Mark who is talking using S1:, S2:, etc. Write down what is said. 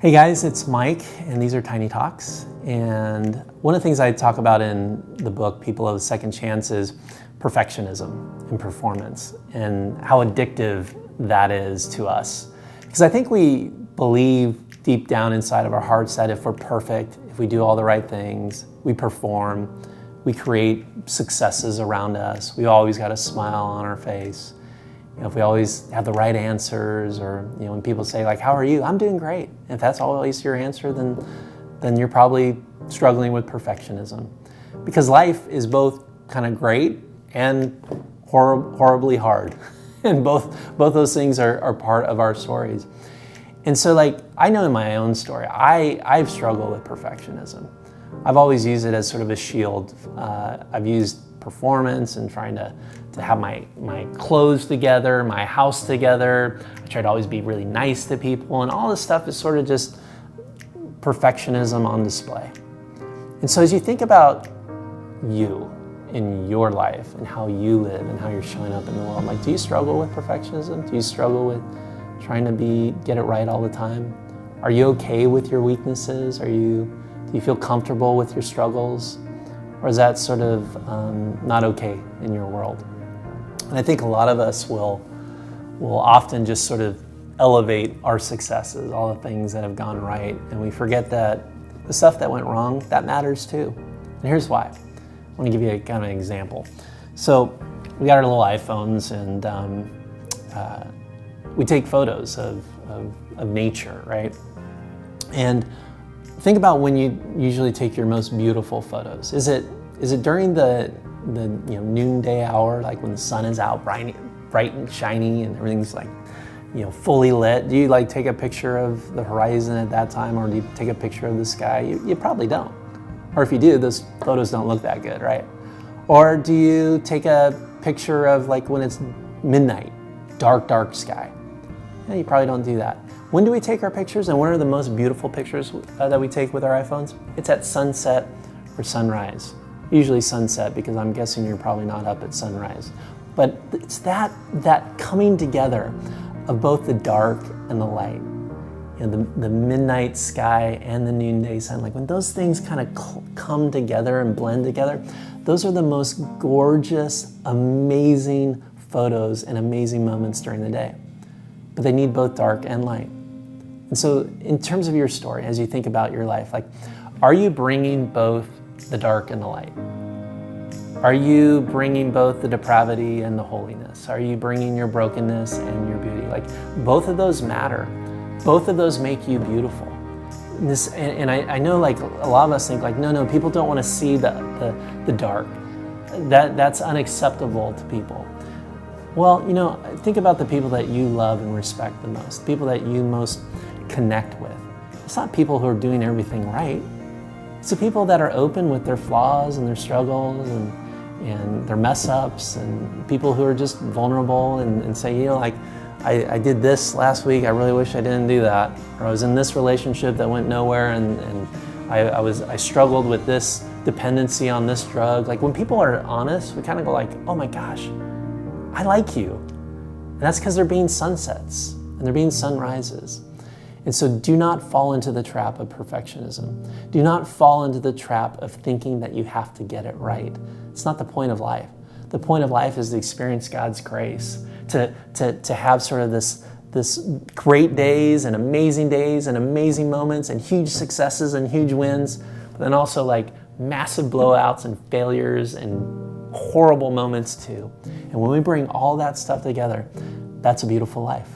S1: Hey guys, it's Mike, and these are Tiny Talks. And one of the things I talk about in the book, People of Second Chance, is perfectionism and performance, and how addictive that is to us. Because I think we believe deep down inside of our hearts that if we're perfect, if we do all the right things, we perform, we create successes around us, we always got a smile on our face. If we always have the right answers, or when people say like, how are you? I'm doing great. If that's always your answer, then you're probably struggling with perfectionism. Because life is both kind of great and horribly hard. And both those things are part of our stories. And so I know in my own story, I've struggled with perfectionism. I've always used it as sort of a shield. I've used performance and trying to have my clothes together, my house together. I try to always be really nice to people, and all this stuff is sort of just perfectionism on display. And so as you think about you in your life and how you live and how you're showing up in the world, do you struggle with perfectionism? Do you struggle with trying to get it right all the time? Are you okay with your weaknesses? Do you feel comfortable with your struggles? Or is that sort of not okay in your world? And I think a lot of us will often just sort of elevate our successes, all the things that have gone right, and we forget that the stuff that went wrong, that matters too. And here's why. I want to give you a kind of an example. So we got our little iPhones, and we take photos of nature, right? And think about when you usually take your most beautiful photos. Is it during the noonday hour, like when the sun is out bright and shiny and everything's fully lit? Do you take a picture of the horizon at that time, or do you take a picture of the sky? You probably don't. Or if you do, those photos don't look that good, right? Or do you take a picture of when it's midnight, dark sky? Yeah, you probably don't do that. When do we take our pictures, and when are the most beautiful pictures that we take with our iPhones? It's at sunset or sunrise. Usually sunset, because I'm guessing you're probably not up at sunrise. But it's that coming together of both the dark and the light. The midnight sky and the noonday sun. When those things kind of come together and blend together, those are the most gorgeous, amazing photos and amazing moments during the day. But they need both dark and light. And so in terms of your story, as you think about your life, are you bringing both the dark and the light? Are you bringing both the depravity and the holiness? Are you bringing your brokenness and your beauty? Both of those matter. Both of those make you beautiful. And I know a lot of us think no, people don't want to see the dark. That's unacceptable to people. Well, think about the people that you love and respect the most, the people that you most connect with. It's not people who are doing everything right. It's the people that are open with their flaws and their struggles and their mess ups, and people who are just vulnerable and say, I did this last week, I really wish I didn't do that. Or I was in this relationship that went nowhere, and I struggled with this dependency on this drug. When people are honest, we kind of go oh my gosh, I like you. And that's because they're being sunsets and they're being sunrises. And so do not fall into the trap of perfectionism. Do not fall into the trap of thinking that you have to get it right. It's not the point of life. The point of life is to experience God's grace, to have sort of this great days and amazing moments and huge successes and huge wins, but then also massive blowouts and failures and horrible moments too. And when we bring all that stuff together, that's a beautiful life.